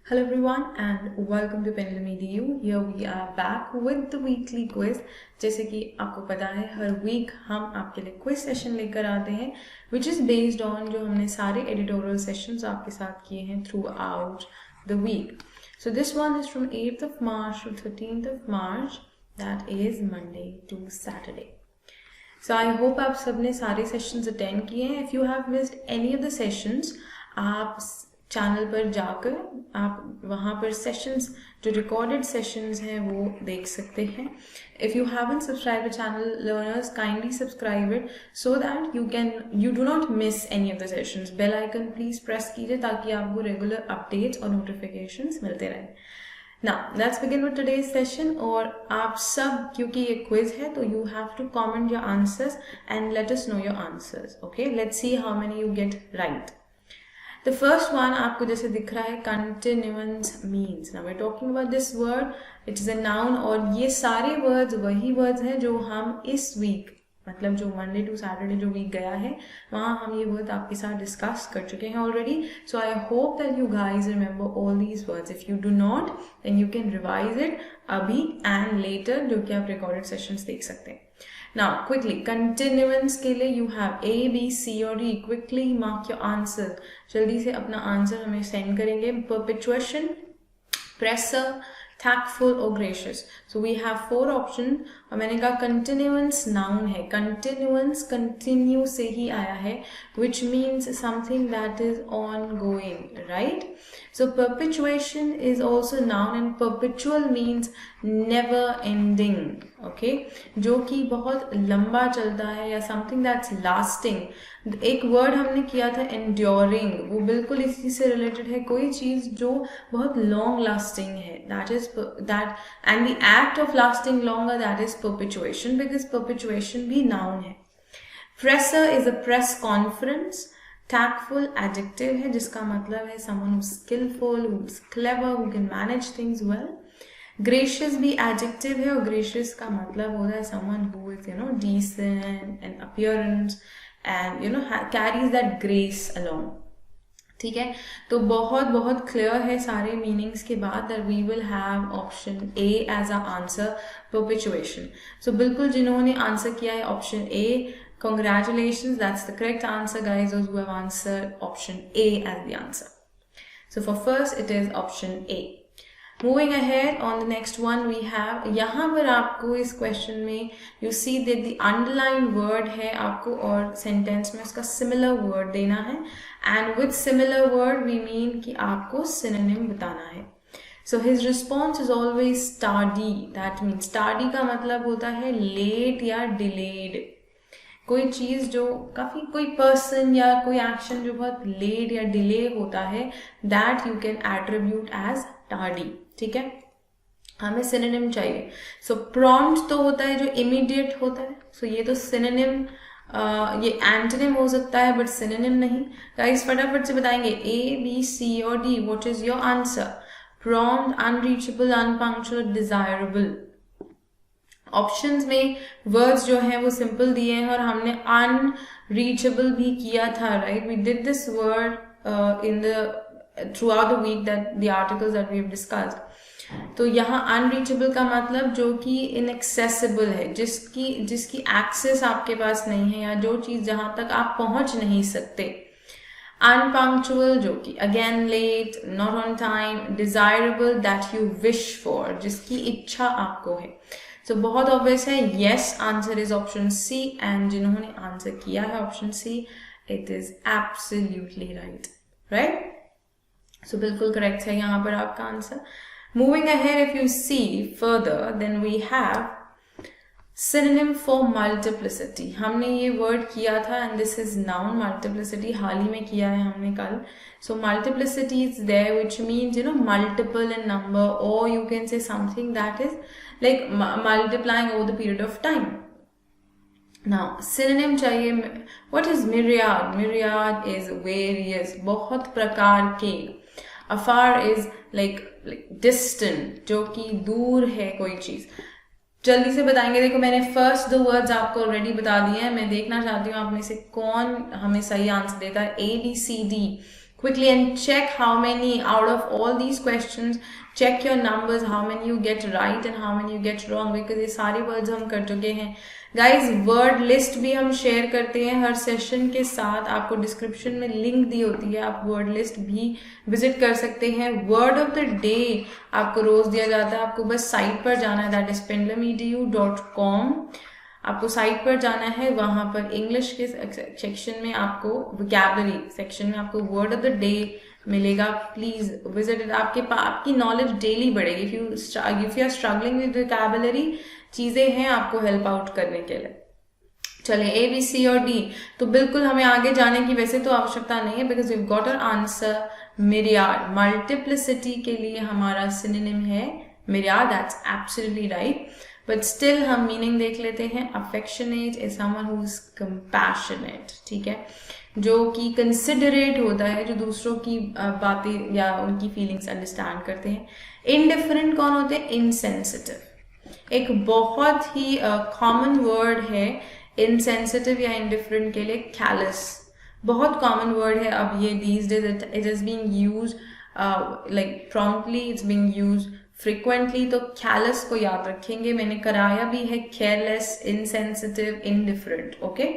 Hello everyone and welcome to Pendulum EDU. Here we are back with the weekly quiz. जैसे कि आपको पता है हर वीक हम आपके लिए क्विज सेशन लेकर आते हैं which is based on जो हमने सारे editorial sessions आपके साथ किए हैं throughout the week. So this one is from 8th of March to 13th of March, that is Monday to Saturday. So I hope आप सबने सारे सेशंस अटेंड किए हैं. If you have missed any of the sessions, आप channel पर जाकर आप वहाँ पर सेशंस जो रिकॉर्डेड सेशंस हैं वो देख सकते हैं. If you haven't subscribe the channel learners, kindly subscribe it so that you do not miss any of the sessions. Bell icon please press कीजिए ताकि आपको रेगुलर अपडेट्स और नोटिफिकेशंस मिलते रहें. Now let's begin with today's session. और आप सब क्योंकि ये quiz है तो you have to comment your answers and let us know your answers. Okay, let's see how many you get right. The first one आपको जैसे दिख रहा है continuance means. Now we're talking about this word. It is a noun और ये सारे words वही words हैं जो हम इस week मतलब जो मंडे टू सैटरडे जो वीक गया है वहाँ हम ये वर्ड आपके साथ डिस्कस कर चुके हैं already. So I hope that you guys remember all these words. If you do not then you can revise it अभी एंड लेटर, जो कि आप रिकॉर्डेड सेशंस देख सकते हैं. नाउ क्विकली कंटिन्यूएंस के लिए you have A, B, C और D. Quickly mark your answer. जल्दी से अपना आंसर हमें सेंड करेंगे. Perpetuation, pressure, tactful or gracious. So we have four options. और मैंने कहा continuance noun है. Continuance continue से ही आया है, which means something that is ongoing, right? So perpetuation is also noun and perpetual means never ending. Okay, जो कि बहुत लंबा चलता है या something that's lasting. एक वर्ड हमने किया था enduring, वो बिल्कुल इसी से रिलेटेड है. कोई चीज जो बहुत लॉन्ग लास्टिंग है, that and the act of lasting longer, that is perpetuation, because perpetuation भी noun है. Presser is a press conference. Tactful adjective है जिसका मतलब है someone who's skillful, who's clever, who can manage things well. Gracious भी adjective है और gracious का मतलब होता है someone who is decent and appearance and carries that grace along. ठीक है, तो बहुत बहुत क्लियर है सारे मीनिंग्स के बाद that we will have option A as our answer, perpetuation. So बिल्कुल जिन्होंने आंसर किया है option A, congratulations, that's the correct answer guys, those who have answered option A as the answer. So for first it is option A. Moving ahead on the next one we have, यहाँ पर आपको इस question में you see that the underlined word है आपको और sentence में उसका similar word देना है. And with similar word we mean कि आपको synonym बताना है. So his response is always tardy. That means tardy का मतलब होता है late या delayed. कोई चीज जो काफी, कोई पर्सन या कोई एक्शन जो बहुत लेट या डिले होता है, that you can attribute as tardy. ठीक है, हमें सिनोनिम चाहिए. सो प्रॉम्प्ट तो होता है जो इमीडिएट होता है. सो ये तो सिनोनिम, ये एंटोनिम हो सकता है बट सिनोनिम नहीं. गाइस फटाफट से बताएंगे A, B, C और D. What is your answer? Prompt, unreachable, unpunctual, desirable. Options में वर्ड्स जो हैं वो सिंपल दिए हैं और हमने अनरीचेबल भी किया था, right? We did this word in the throughout the week, that the articles that we have discussed. तो यहाँ अनरीचेबल का मतलब जो कि इनएक्सेसिबल है, जिसकी एक्सेस आपके पास नहीं है या जो चीज जहां तक आप पहुंच नहीं सकते. अनपंक्चुअल जो कि again late, not on time. Desirable that you wish for, जिसकी इच्छा आपको है. तो बहुत ऑब्वियस है, yes answer is option C. And जिन्होंने आंसर किया है option C, it is absolutely right, right? So बिल्कुल करेक्ट है यहाँ पर आपका answer. Moving ahead, if you see further, then we have synonym for multiplicity. हमने ये word किया था and this is noun. multiplicity हाल ही में किया है हमने कल. So multiplicity is there, which means multiple in number, or you can say something that is like multiplying over the period of time. Now synonym चाहिए. What is myriad? Myriad is various, बहुत प्रकार के. Afar is like distant, जो कि दूर है कोई चीज. जल्दी से बताएंगे. देखो मैंने फर्स्ट दो वर्ड्स आपको ऑलरेडी बता दिए हैं. मैं देखना चाहती हूँ आप में से कौन हमें सही आंसर देता है. A, B, C, D. quickly and check how many out of all these questions, check your numbers, how many you get right and how many you get wrong, because ये सारे words हम कर चुके हैं guys. word list भी हम share करते हैं हर session के साथ, आपको description में link दी होती है, आप word list भी visit कर सकते हैं. word of the day आपको रोज दिया जाता है, आपको बस site पर जाना है, that is pendulumedu.com. आपको साइट पर जाना है, वहां पर इंग्लिश के सेक्शन में आपको वोकैबुलरी सेक्शन में आपको वर्ड ऑफ द डे मिलेगा. Please visit it. आपकी नॉलेज डेली बढ़ेगी. If you are struggling with vocabulary, चीजें हैं आपको हेल्प आउट करने के लिए. चलिए ए बी सी और डी, तो बिल्कुल हमें आगे जाने की वैसे तो आवश्यकता नहीं है, because we got our answer myriad. Multiplicity के लिए हमारा सिनोनिम है myriad. That's absolutely right. But still हम मीनिंग देख लेते हैं. Affectionate is someone who is compassionate. ठीक है, जो कि कंसिडरेट होता है, जो दूसरों की बातें या उनकी फीलिंग्स अंडरस्टैंड करते हैं. इनडिफरेंट कौन होते हैं? इनसेंसिटिव. एक बहुत ही कॉमन वर्ड है इनसेंसिटिव या इनडिफरेंट के लिए. कैलस बहुत कॉमन वर्ड है. अब ये these days it is being used like promptly, it's being used frequently. तो कैलस को याद रखेंगे. मैंने कराया भी है careless, insensitive, indifferent. okay,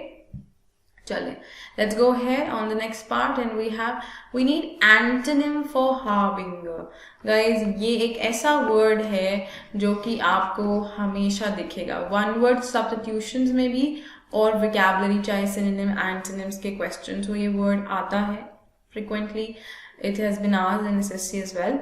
चले let's go ahead on the next part and we need antonym for harbinger. guys, ये एक ऐसा word है जो कि आपको हमेशा दिखेगा one word substitutions में भी और vocabulary चाहे synonym antonyms के questions हो, ये word आता है frequently. it has been asked in SSC as well.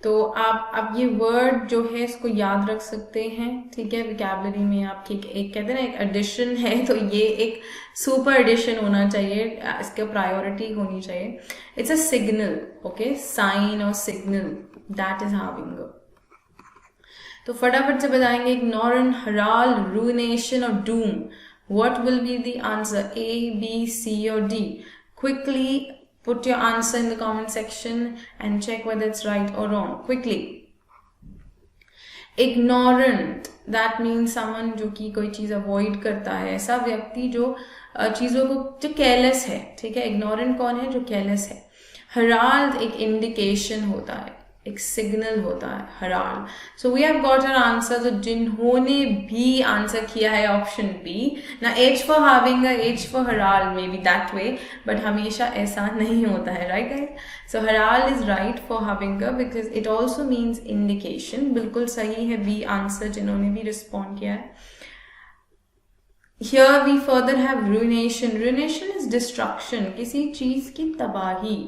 तो आप अब ये वर्ड जो है इसको याद रख सकते हैं. ठीक है, वोकैबुलरी में आपकी एक कहते हैं ना, एक एडिशन है, तो ये एक सुपर एडिशन होना चाहिए, इसका प्रायोरिटी होनी चाहिए. It's a signal. Okay, sign और सिग्नल, दैट इज हार्बिंगर. तो फटाफट से बताएंगे. इग्नोरेंट, हराल, रूइनेशन और doom. What will be the answer? A, B, C और D. Quickly put your answer in the comment section and check whether it's right or wrong quickly. Ignorant, that means someone जो कि कोई चीज avoid करता है, ऐसा व्यक्ति जो चीजों को जो careless है. ठीक है, ignorant कौन है? जो careless है. herald एक indication होता है, एक सिग्नल होता है herald. so we have got our answer. तो जिन्होंने भी आंसर किया है ऑप्शन बी ना, H for harbinger, H for herald, maybe that way, but हमेशा ऐसा नहीं होता है. right guys, so herald is right for harbinger because it also means indication. बिल्कुल सही है बी आंसर जिन्होंने भी रिस्पॉन्ड किया है. Here we further have ruination. ruination is destruction, किसी चीज की तबाही.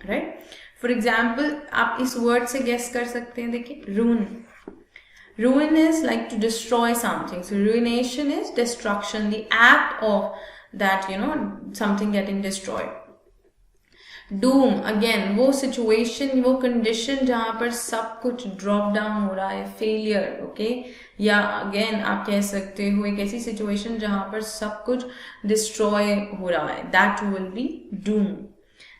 right, फॉर एग्जाम्पल आप इस वर्ड से गेस कर सकते हैं. देखिए, ruin. ruin is like to destroy something. so ruination is destruction, the act of that, something getting destroyed. doom, again वो situation, वो condition जहां पर सब कुछ drop down हो रहा है, failure. okay, या again आप कह सकते हो एक ऐसी situation जहां पर सब कुछ destroy हो रहा है, that will be doom.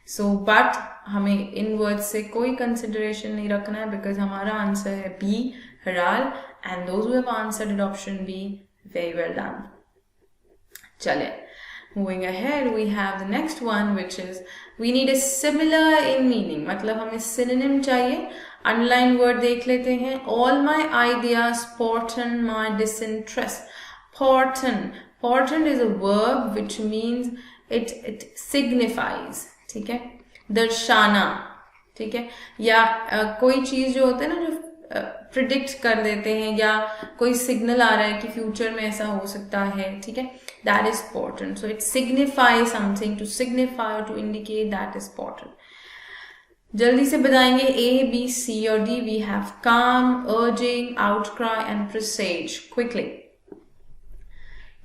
so but हमें इन वर्ड्स से कोई कंसिडरेशन नहीं रखना है, बिकॉज हमारा आंसर है B, herald, and those who have answered option B, very well done. चले, moving ahead, we have the next one, which is we need a similar in meaning. मतलब हमें synonym चाहिए. underline word देख लेते हैं. all my ideas portend my disinterest. portend is a verb which means it signifies. ठीक है, दर्शाना. ठीक है, या कोई चीज जो होता है ना, जो प्रिडिक्ट कर देते हैं, या कोई सिग्नल आ रहा है कि फ्यूचर में ऐसा हो सकता है. ठीक है, that is portent. So it signify something. To signify, to indicate, that is portent. जल्दी से बताएंगे ए, बी, सी और D. We have calm, urging, outcry and presages. Quickly,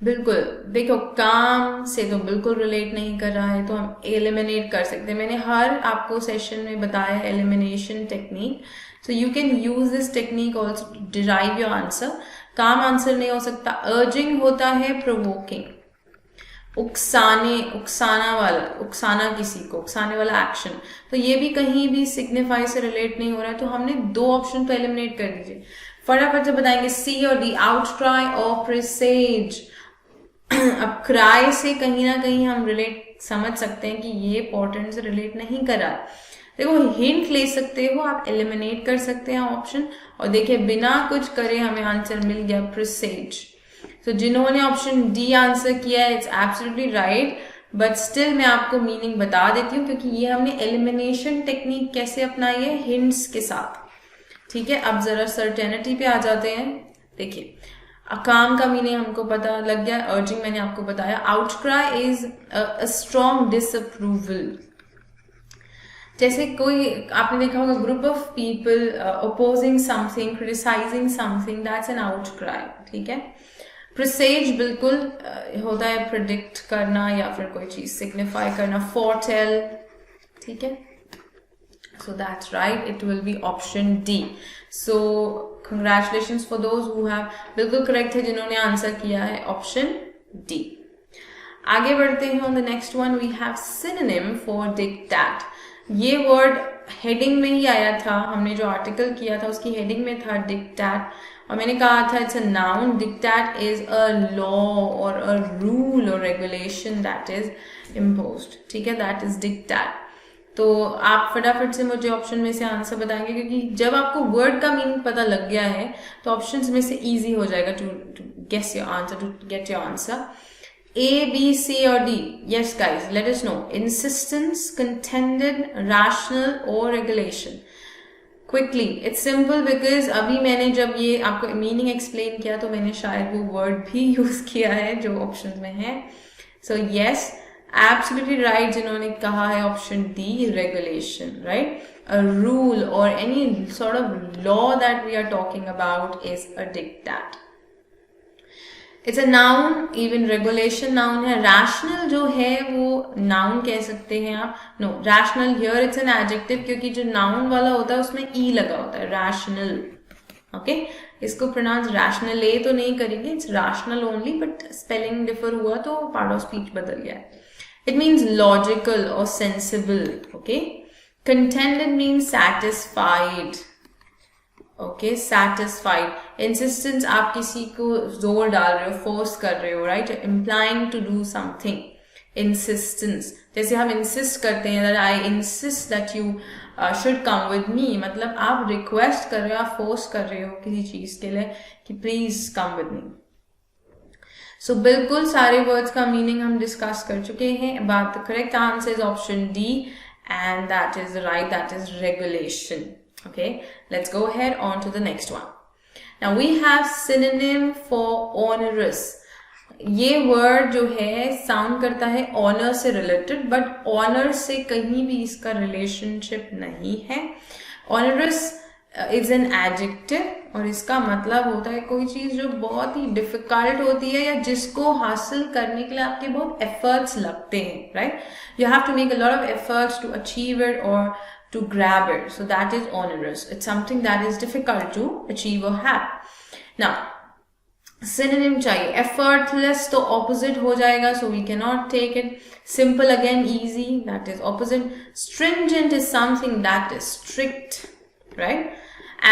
बिल्कुल देखो, काम से तो बिल्कुल रिलेट नहीं कर रहा है, तो हम एलिमिनेट कर सकते हैं. मैंने हर आपको सेशन में बताया है elimination technique. So you can use this technique also to derive your answer. Calm answer नहीं हो सकता. अर्जिंग होता है प्रोवोकिंग, उकसाना किसी को, उकसाने वाला एक्शन. तो ये भी कहीं भी सिग्निफाई से रिलेट नहीं हो रहा है, तो हमने दो ऑप्शन तो एलिमिनेट कर दीजिए. फटाफट से बताएंगे सी और डी. आउटक्राई और प्रेसेज. अब क्राई से कहीं ना कहीं हम रिलेट समझ सकते हैं कि ये पोर्टेंट से रिलेट नहीं कर रहा। देखो हिंट ले सकते हो आप, एलिमिनेट कर सकते हैं ऑप्शन, और देखिए बिना कुछ करे हमें आंसर मिल गया प्रिसेज। तो जिन्होंने ऑप्शन डी आंसर किया है it's absolutely right, but still मैं आपको मीनिंग बता देती हूँ क्योंकि ये हमने एलिमिनेशन टेक्निक कैसे अपनाई है, हिंट्स के साथ। ठीक है, अब जरा सर्टेनिटी पे आ जाते हैं। देखिए काम का मीनिंग हमको पता लग गया, अर्जिंग मैंने आपको बताया, outcry is a strong disapproval. जैसे कोई आपने देखा होगा group of people opposing something, criticising something, that's an outcry. ठीक है, प्रिसेज बिल्कुल होता है प्रिडिक्ट करना या फिर कोई चीज सिग्निफाई करना, फोरटेल। ठीक है, so that's right, it will be option D. So congratulations for those who have बिल्कुल करेक्ट है जिन्होंने आंसर किया है ऑप्शन D. आगे बढ़ते हैं, on the next one we have synonym for dictat. ये वर्ड हेडिंग में ही आया था, हमने जो आर्टिकल किया था उसकी हेडिंग में था डिक्टैट, और मैंने कहा था it's a noun. Dictate is a law और अ रूल और रेगुलेशन दैट इज इम्पोज्ड। ठीक है, दैट इज डिक्टैट। तो आप फटाफट से मुझे ऑप्शन में से आंसर बताएंगे, क्योंकि जब आपको वर्ड का मीनिंग पता लग गया है तो ऑप्शंस में से इजी हो जाएगा to guess your answer, to get your answer. A, B, C or D? Yes guys, let us know. Insistence, contended, rational or regulation? Quickly, it's simple because अभी मैंने जब ये आपको मीनिंग एक्सप्लेन किया तो मैंने शायद वो वर्ड भी यूज किया है जो ऑप्शन में है। So yes, absolutely right जिन्होंने कहा है option D, regulation, right? A rule or any sort of law that we are talking about is a dictat. It's a noun, even regulation noun है। Rational जो है वो noun कह सकते हैं आप, no rational here it's an adjective, क्योंकि जो नाउन वाला होता है उसमें ई लगा होता है, रैशनल। ओके, इसको प्रोनाउंस रैशनल तो नहीं करेंगे, it's rational only, but spelling differ हुआ तो पार्ट ऑफ स्पीच बदल गया है। इट मीन्स लॉजिकल और sensible. Okay, contented means satisfied. Okay, satisfied. Insistence, आप किसी को जोर डाल रहे हो, फोर्स कर रहे हो, right, implying to do something. Insistence, जैसे हम इंसिस्ट करते हैं that I insist that you should come with me, मतलब आप रिक्वेस्ट कर रहे हो, आप फोर्स कर रहे हो किसी चीज के लिए कि प्लीज कम विद मी। सो बिल्कुल सारे वर्ड्स का मीनिंग हम डिस्कस कर चुके हैं। बात correct answer is option D and that is right, that is regulation. Okay, let's go ahead on to the next one. Now we have synonym for onerous. ये word जो है sound करता है honor से related, but honor से कहीं भी इसका relationship नहीं है। onerous is an adjective और इसका मतलब होता है कोई चीज जो बहुत ही difficult होती है या जिसको हासिल करने के लिए आपके बहुत efforts लगते हैं, right? You have to make a lot of efforts to achieve it or to grab it, so that is onerous. It's something that is difficult to achieve or have. Now synonym चाहिए, effortless तो opposite हो जाएगा, so we cannot take it. Simple again, easy, that is opposite. Stringent is something that is strict, right?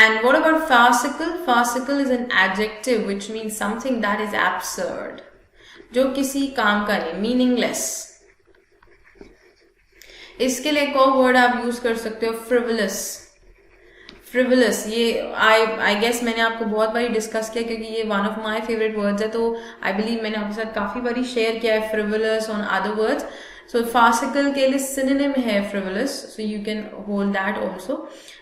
And what about farcical? Farcical is an adjective which means something that is absurd, जो किसी काम का नहीं, meaningless. इसके लिए एक और word आप यूज कर सकते हो, फ्रिवलस। फ्रिवलस ये आई गेस मैंने आपको बहुत बारी डिस्कस किया क्योंकि ये one of my favourite words है, तो आई बिलीव मैंने आपके साथ काफी बारी शेयर किया है frivolous on other words. So farcical के लिए सिनोनिम है frivolous, so you can hold that also.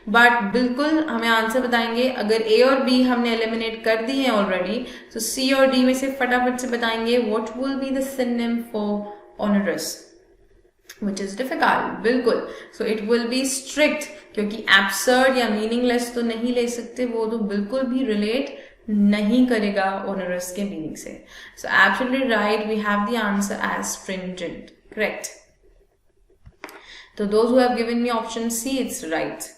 But बिल्कुल हमें आंसर बताएंगे, अगर ए और बी हमने एलिमिनेट कर दी है ऑलरेडी, तो सी और डी में से फटाफट से बताएंगे what will be the synonym for onerous, which is difficult. बिल्कुल, so it will be strict, क्योंकि absurd या meaningless तो नहीं ले सकते, वो तो बिल्कुल भी relate नहीं करेगा onerous के meaning से। So absolutely right, we have the answer as stringent, correct. So those who have given me option C, it's right.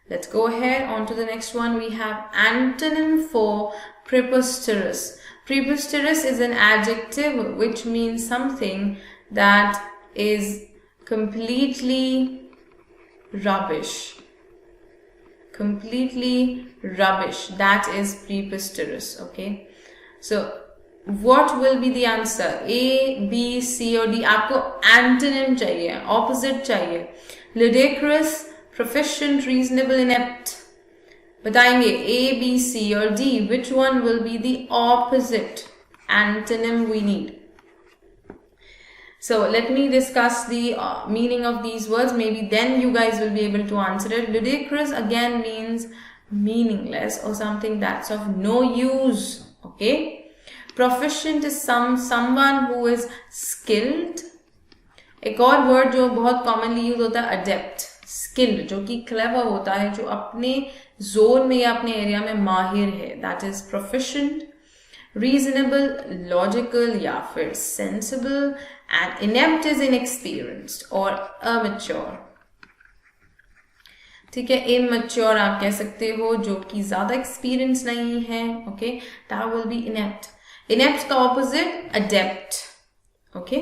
Let's go ahead on to the next one. We have antonym for preposterous. Preposterous is an adjective which means something that is completely rubbish. Completely rubbish. That is preposterous. Okay. So what will be the answer? A, B, C और D. आपको antonym चाहिए, opposite चाहिए. Ludicrous, proficient, reasonable, inept. बताएंगे A, B, C और D. Which one will be the opposite antonym we need? So let me discuss the meaning of these words. Maybe then you guys will be able to answer it. Ludicrous again means meaningless or something that's of no use. Okay. Proficient is someone who is skilled. एक और word जो बहुत commonly use होता है adept, skilled, जो कि clever होता है, जो अपने zone में या अपने area में माहिर है. That is proficient. Reasonable, logical या फिर sensible, and inept is inexperienced or immature. ठीक है, immature आप कह सकते हो, जो कि ज्यादा experience नहीं है. Okay, that will be inept. Inept का opposite adept. Okay,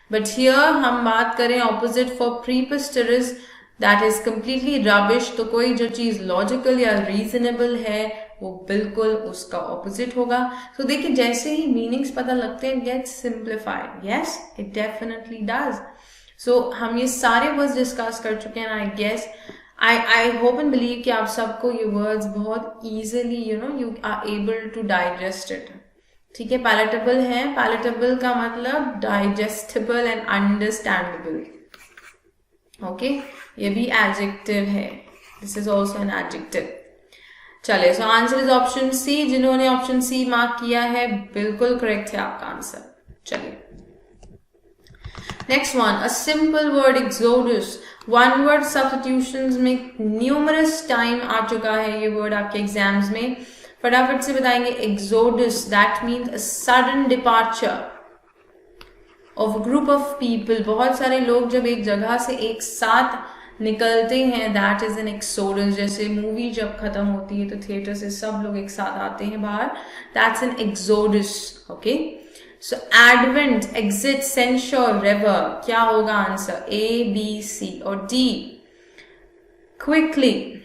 but here हम बात करें opposite for preposterous, that is completely rubbish. तो कोई जो चीज logical या reasonable है वो बिल्कुल उसका opposite होगा. So देखिए जैसे ही meanings पता लगते हैं, gets simplified. Yes, it definitely does. So हम ये सारे words discuss कर चुके हैं. I guess I hope and believe कि आप सबको ये words बहुत easily you are able to digest it. ठीक है, palatable है. Palatable का मतलब digestible and understandable. Okay, ये भी adjective है. This is also an adjective. चले, so answer is option C. जिन्होंने option C mark किया है बिल्कुल correct है आपका आंसर. चलिए, next one, a simple word, exodus. One word substitutions में numerous time आ चुका है ये word आपके exams में. फटाफट से बताएंगे. exodus, that means a sudden departure of a group of people. बहुत सारे लोग जब एक जगह से एक साथ निकलते हैं, that is an exodus. जैसे मूवी जब खत्म होती है तो थिएटर से सब लोग एक साथ आते हैं बाहर, that's an exodus. Okay, so advent, exit, censure, rever. क्या होगा आंसर? A, B, C और D. quickly.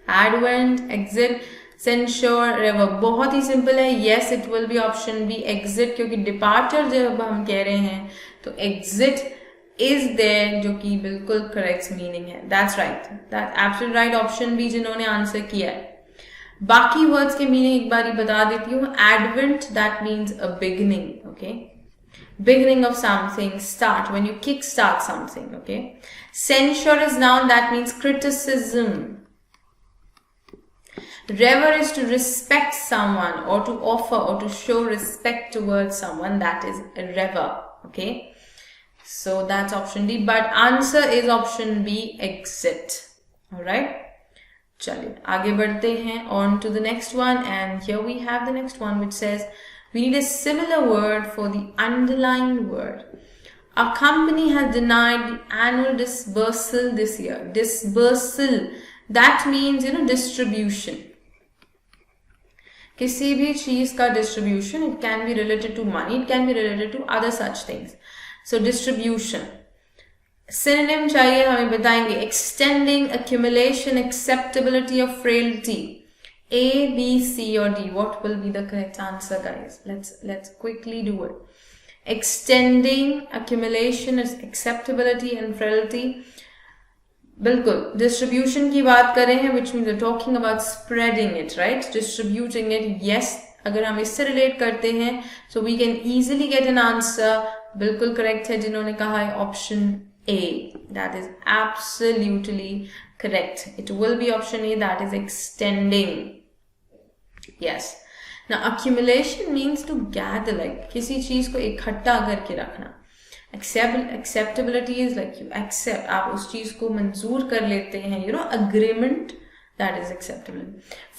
Advent, exit, censure, rever. बहुत ही सिंपल है. Yes, it will be option B, exit, क्योंकि departure जब हम कह रहे हैं तो exit is there, जो कि बिल्कुल correct meaning है. That's right. That absolute right option B जिन्होंने आंसर किया है. बाकी words के meaning एक बार ही बता देती हूँ. Advent, that means a beginning. Okay, beginning of something, start, when you kick start something. Okay, censure is noun, that means criticism. Rever is to respect someone or to offer or to show respect towards someone, that is rever. Okay, so that's option D, but answer is option B, exit. Alright, चलिए आगे बढ़ते हैं on to the next one, and here we have the next one which says we need a similar word for the underlined word. A company has denied the annual disbursal this year. Disbursal, that means distribution. किसी भी चीज का distribution, it can be related to money, it can be related to other such things. So distribution. Synonym चाहिए हमें, बताएंगे. Extending, accumulation, acceptability or frailty. A, B, C or D. What will be the correct answer, guys? Let's quickly do it. Extending, accumulation, acceptability and frailty. बिल्कुल distribution की बात कर रहे हैं, which means we're talking about spreading it, right? Distributing it. Yes, अगर हम इससे relate करते हैं so we can easily get an answer. बिल्कुल करेक्ट है जिन्होंने कहा है option A. That is absolutely correct. It will be option A, that is extending. Yes. Now accumulation means to gather, like किसी चीज को इकट्ठा करके रखना. Acceptability is like you accept, आप उस चीज को मंजूर कर लेते हैं, agreement, that is acceptable.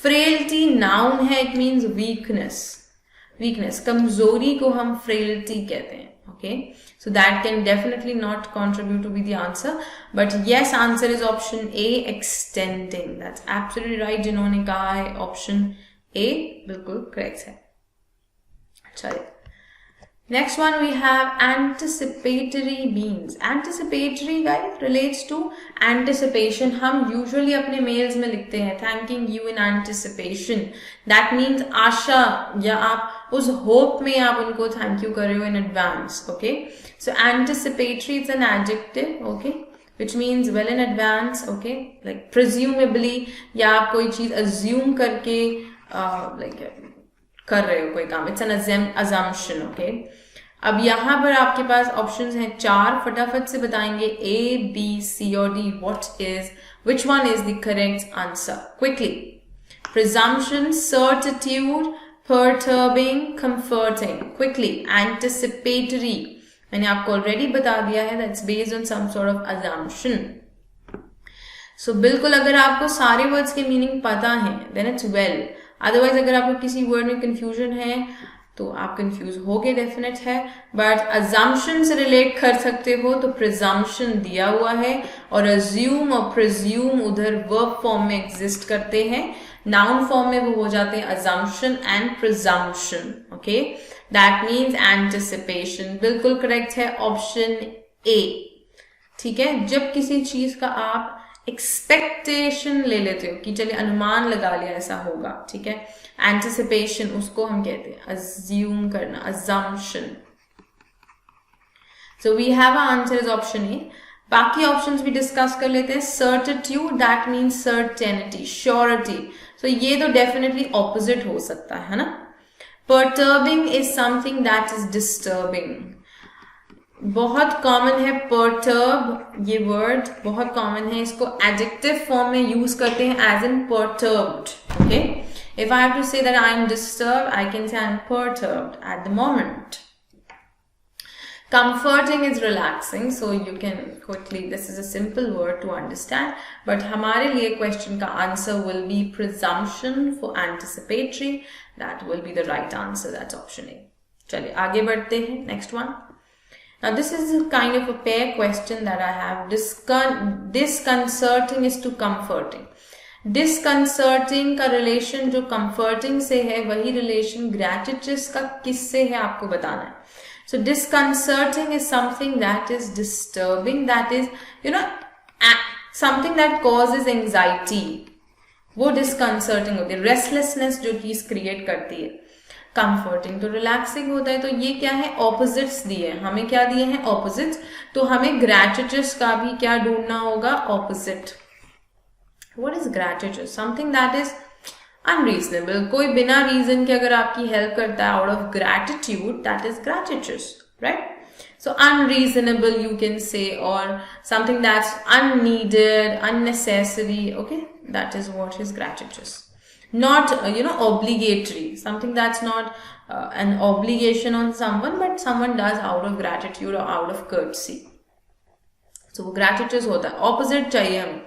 Frailty noun है, it means weakness. कमजोरी को हम frailty कहते हैं. Okay, so that can definitely not contribute to be the answer, but yes, answer is option A, extending. That's absolutely right. जिन्होंने कहा है option A बिल्कुल correct है. चलिए Next one we have anticipatory means. Anticipatory guys relates to anticipation. हम usually अपने mails में लिखते हैं thanking you in anticipation. That means आशा या आप उस hope में आप उनको thank you कर रहे हो in advance. Okay. So anticipatory is an adjective. Okay. Which means well in advance. Okay. Like presumably या आप कोई चीज assume करके like कर रहे हो कोई काम. It's an assumption. Okay. अब यहाँ पर आपके पास ऑप्शंस हैं 4. फटाफट से बताएंगे A, B, C और D. Which one is the correct answer? Quickly. Presumption, certitude, perturbing, comforting. Quickly. Anticipatory. मैंने आपको already बता दिया है. That's based on some sort of assumption. So बिल्कुल अगर आपको सारे वर्ड्स के मीनिंग पता है then it's well. Otherwise अगर आपको किसी वर्ड में कंफ्यूजन है तो आप कंफ्यूज हो गए डेफिनेट है. बट अजम्पशन से रिलेट कर सकते हो तो प्रिजम्पशन दिया हुआ है और अज्यूम और प्रिज्यूम उधर वर्ब फॉर्म में एग्जिस्ट करते हैं. नाउन फॉर्म में वो हो जाते हैं assumption and presumption. Okay, that means anticipation. बिल्कुल करेक्ट है ऑप्शन ए. ठीक है, जब किसी चीज का आप एक्सपेक्टेशन ले लेते हो कि चलिए अनुमान लगा लिया ऐसा होगा. ठीक है, एंटिसिपेशन उसको हम कहते हैं अज्यूम करना, assumption. So we have our answer is option A. बाकी ऑप्शंस भी डिस्कस कर लेते हैं. Certitude, that means certainty, surety. So ये तो डेफिनेटली ऑपोजिट हो सकता है ना. Perturbing is something that is disturbing. बहुत कॉमन है perturb, ये वर्ड बहुत कॉमन है. इसको एडजेक्टिव फॉर्म में यूज करते हैं as in perturbed. Okay, if I have to say that I am disturbed, I can say I am perturbed at the moment. Comforting is relaxing, so you can quickly, this is a simple word to understand, but हमारे लिए question का answer will be presumption for anticipatory. That will be the right answer. That's option A. चलिए आगे बढ़ते हैं. Next one. Now this is a kind of a pair question that I have. Disconcerting is to comforting. Disconcerting का relation जो comforting से है वही relation gratuitous का किससे है आपको बताना है. So disconcerting is something that is disturbing, that is something that causes anxiety. वो disconcerting होती है. restlessness जो चीज create करती है. कंफर्टिंग तो रिलैक्सिंग होता है. तो ये क्या है, ऑपोजिट्स दिए हैं हमें. क्या दिए हैं, ऑपोजिट्स. तो हमें ग्रेचुटस का भी क्या ढूंढना होगा, opposite. What is gratuitous? Something that is unreasonable. कोई बिना रीजन के अगर आपकी हेल्प करता है out of gratitude, that is gratuitous, right. So unreasonable you can say, or something that's unneeded, unnecessary. Okay, that is what is gratuitous. Not obligatory, something that's not an obligation on someone, but someone does out of gratitude or out of courtesy. So वो gratuitous होता है. opposite चाहिए हमें.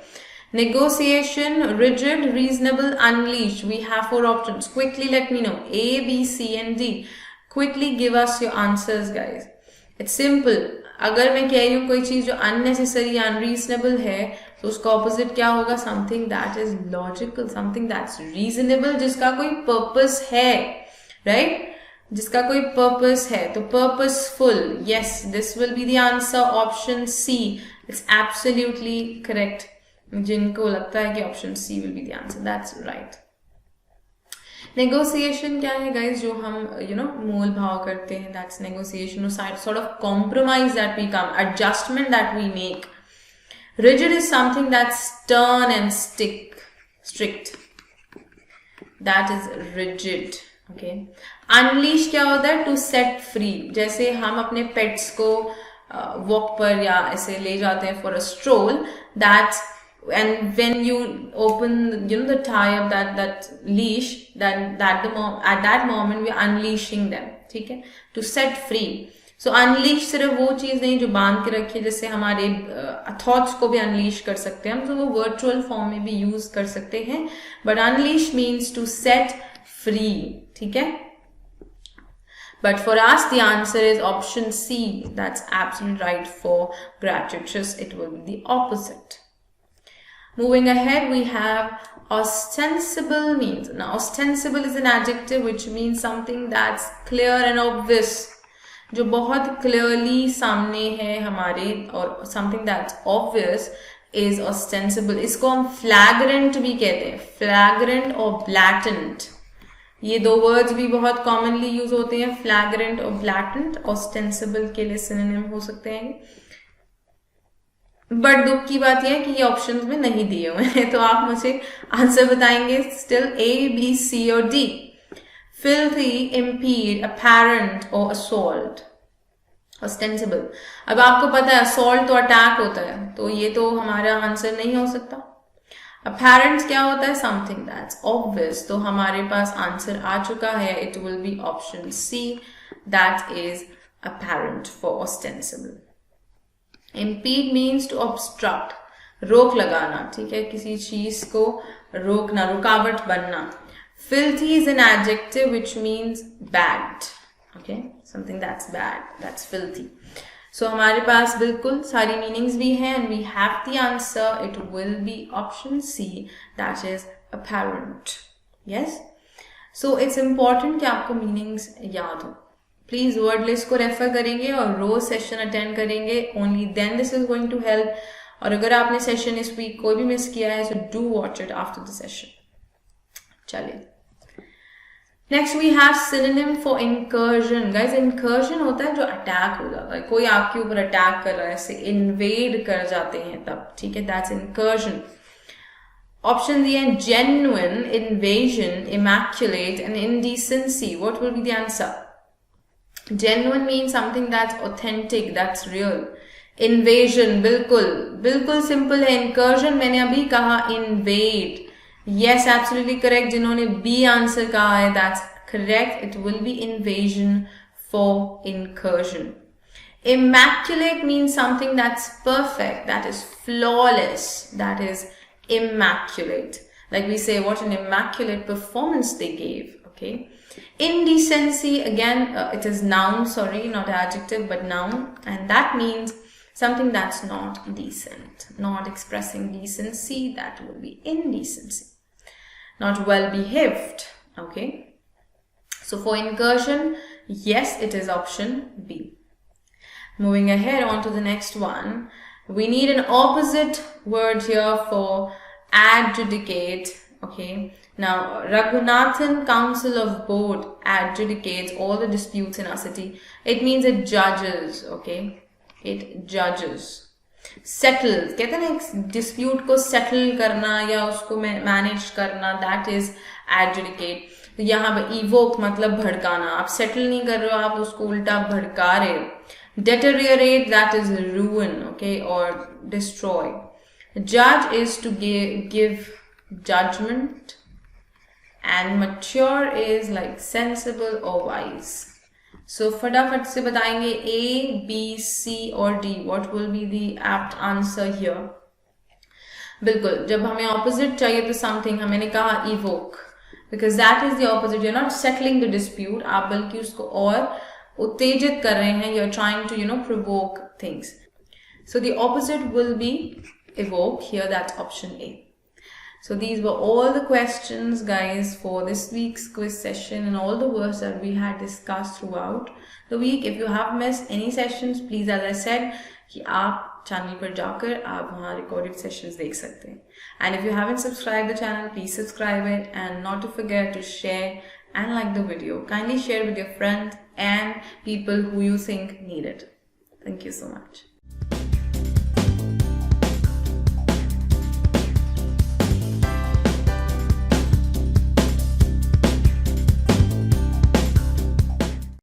Negotiation, rigid, reasonable, unleashed. We have 4 options. Quickly let me know A, B, C and D. Quickly give us your answers guys. It's simple. अगर मैं कह रही हूँ कोई चीज जो unnecessary या unreasonable है तो उसका ऑपोजिट क्या होगा, something that is logical, something that's reasonable, जिसका कोई पर्पस है, राइट, जिसका कोई पर्पस है. तो purposeful, yes, this will be the answer. Option C it's absolutely correct. जिनको लगता है कि option C will be the answer, that's right. Negotiation क्या है गाइज, जो हम मोल भाव करते हैं, that's negotiation. Sort of compromise that we come, adjustment that we make. Rigid is something that's stern and strict. That is rigid. Okay. Unleash क्या होता है, to set free. जैसे हम अपने pets को walk पर या ऐसे ले जाते हैं for a stroll. That's and when you open the tie up that leash, then at that moment we are unleashing them. ठीक है, to set free. So unleash सिर्फ वो चीज नहीं जो बांध के रखी है, जैसे हमारे थॉट्स को भी अनलीश कर सकते हैं हम, तो वो वर्चुअल फॉर्म में भी यूज कर सकते हैं. But unleash means to set free. ठीक है, but for us the answer is option C. That's absolutely right for gratuitous. It will be the opposite. Moving ahead, we have ostensible means. Now ostensible is an adjective which means something that's clear and obvious. जो बहुत clearly सामने है हमारे और something that's obvious is ostensible. इसको हम फ्लैग्रेंट भी कहते हैं, फ्लैग्रेंट और ब्लैटेंट. ये दो वर्ड्स भी बहुत कॉमनली यूज होते हैं, फ्लैग्रेंट और ब्लैटेंट. ऑस्टेंसिबल के लिए सिनोनिम हो सकते हैं. बट दुख की बात यह है कि ये ऑप्शंस में नहीं दिए हुए हैं, तो आप मुझे आंसर बताएंगे स्टिल A, B, C और D. Filthy, impede, apparent or assault. Ostensible. अब आपको पता है assault तो अटैक होता है, तो ये तो हमारा आंसर नहीं हो सकता. Apparent क्या होता है? Something that's obvious. तो हमारे पास आंसर आ चुका है. It will be option C. That is apparent for ostensible. Impede means to obstruct. रोक लगाना, ठीक है, किसी चीज को रोकना, रुकावट बनना. Filthy is an adjective which means bad. Okay, something that's bad, that's filthy. So हमारे पास बिल्कुल सारी meanings भी हैं and we have the answer. It will be option C, that is apparent. Yes. So it's important कि आपको meanings याद हो. Please word list को रेफर करेंगे और रोज सेशन अटेंड करेंगे. Only then this is going to help. और अगर आपने सेशन इस वीक कोई भी मिस किया है, so do watch it after the session. चलिए, next we have synonym for incursion. Guys, incursion होता है जो अटैक हो जाता है, कोई आपके ऊपर अटैक कर रहा है, ऐसे इन्वेड कर जाते हैं तब, ठीक है, दैट्स इंकर्जन. ऑप्शन दिए हैं genuine, invasion, immaculate and indecency. What will be the answer? Genuine means something that's authentic, that's real. Invasion, बिल्कुल बिल्कुल सिंपल है. Incursion मैंने अभी कहा, invade. Yes, absolutely correct. जिन्होंने B आंसर कहा है, that's correct. It will be invasion for incursion. Immaculate means something that's perfect, that is flawless, that is immaculate. Like we say, what an immaculate performance they gave. Okay. Indecency, again, it is noun, sorry, not adjective, but noun, and that means something that's not decent, not expressing decency. That will be indecency. Not well behaved. Okay. So for incursion, yes, it is option B. Moving ahead on to the next one, we need an opposite word here for adjudicate. Okay. Now, Raghunathan Council of Board adjudicates all the disputes in our city. It means it judges, okay? It judges. Settles. कहते हैं ना, dispute को settle करना या उसको manage करना, that is adjudicate. तो यहाँ पे evoke मतलब भड़काना. आप settle नहीं कर रहे हो, आप उसको उल्टा भड़का रहे हो. Deteriorate, that is ruin, okay, or destroy. Judge is to give judgment. And mature is like sensible or wise. So फटाफट से बताएंगे A, B, C और D. What will be the apt answer here? बिल्कुल, जब हमें opposite चाहिए तो something, हमने कहा evoke, because that is the opposite. You're not settling the dispute. आप बल्कि उसको और उत्तेजित कर रहे हैं. You're trying to provoke things. So the opposite will be evoke. Here that's option A. So these were all the questions, guys, for this week's quiz session and all the words that we had discussed throughout the week. If you have missed any sessions, please, as I said, कि आप channel पर जाकर आप वहाँ recorded sessions देख सकते हैं. And if you haven't subscribed the channel, please subscribe it, and not to forget to share and like the video. Kindly share with your friends and people who you think need it. Thank you so much.